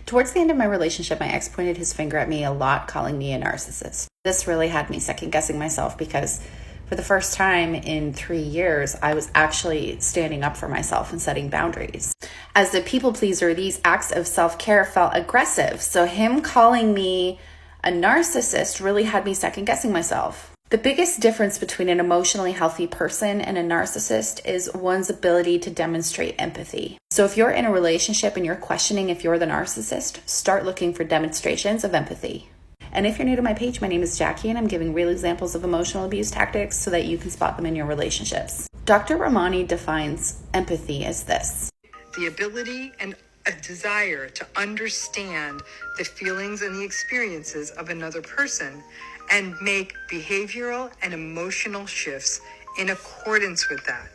Towards the end of my relationship, my ex pointed his finger at me a lot, calling me a narcissist. This really had me second guessing myself because for the first time in 3 years, I was actually standing up for myself and setting boundaries. As a people pleaser, these acts of self-care felt aggressive. So him calling me a narcissist really had me second guessing myself. The biggest difference between an emotionally healthy person and a narcissist is one's ability to demonstrate empathy. So if you're in a relationship and you're questioning if you're the narcissist, start looking for demonstrations of empathy. And if you're new to my page, my name is Jackie, and I'm giving real examples of emotional abuse tactics so that you can spot them in your relationships. Dr. Ramani defines empathy as this: the ability and a desire to understand the feelings and the experiences of another person and make behavioral and emotional shifts in accordance with that.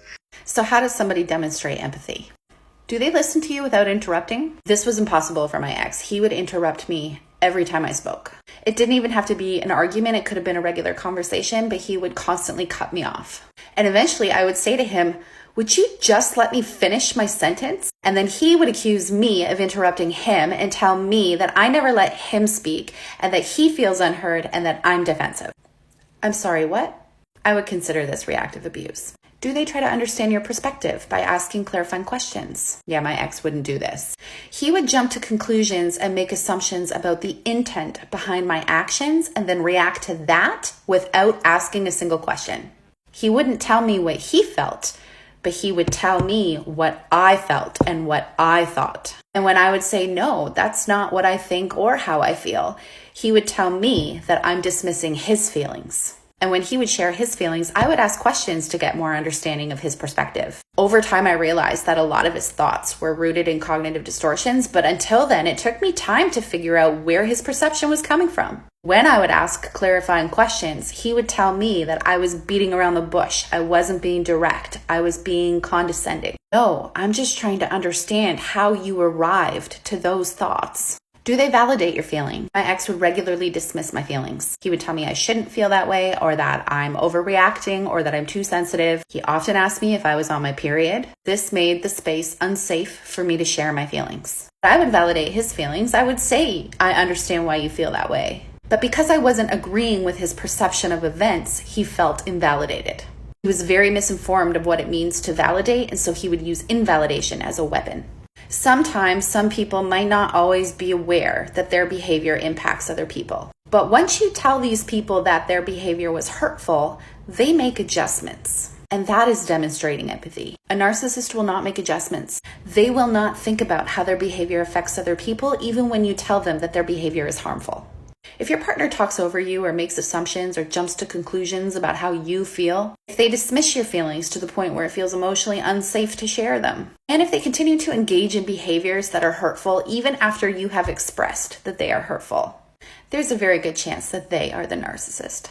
So how does somebody demonstrate empathy? Do they listen to you without interrupting? This was impossible for my ex. He would interrupt me every time I spoke. It didn't even have to be an argument. It could have been a regular conversation, but he would constantly cut me off. And eventually I would say to him, "Would you just let me finish my sentence?" And then he would accuse me of interrupting him and tell me that I never let him speak and that he feels unheard and that I'm defensive. I'm sorry, what? I would consider this reactive abuse. Do they try to understand your perspective by asking clarifying questions? Yeah, my ex wouldn't do this. He would jump to conclusions and make assumptions about the intent behind my actions and then react to that without asking a single question. He wouldn't tell me what he felt, but he would tell me what I felt and what I thought. And when I would say, "No, that's not what I think or how I feel," he would tell me that I'm dismissing his feelings. And when he would share his feelings, I would ask questions to get more understanding of his perspective. Over time, I realized that a lot of his thoughts were rooted in cognitive distortions, but until then, it took me time to figure out where his perception was coming from. When I would ask clarifying questions, he would tell me that I was beating around the bush. I wasn't being direct. I was being condescending. No, I'm just trying to understand how you arrived to those thoughts. Do they validate your feeling? My ex would regularly dismiss my feelings. He would tell me I shouldn't feel that way, or that I'm overreacting, or that I'm too sensitive. He often asked me if I was on my period. This made the space unsafe for me to share my feelings. I would validate his feelings. I would say, "I understand why you feel that way." But because I wasn't agreeing with his perception of events, he felt invalidated. He was very misinformed of what it means to validate, and so he would use invalidation as a weapon. Sometimes some people might not always be aware that their behavior impacts other people. But once you tell these people that their behavior was hurtful, they make adjustments. And that is demonstrating empathy. A narcissist will not make adjustments. They will not think about how their behavior affects other people, even when you tell them that their behavior is harmful. If your partner talks over you or makes assumptions or jumps to conclusions about how you feel, if they dismiss your feelings to the point where it feels emotionally unsafe to share them, and if they continue to engage in behaviors that are hurtful even after you have expressed that they are hurtful, there's a very good chance that they are the narcissist.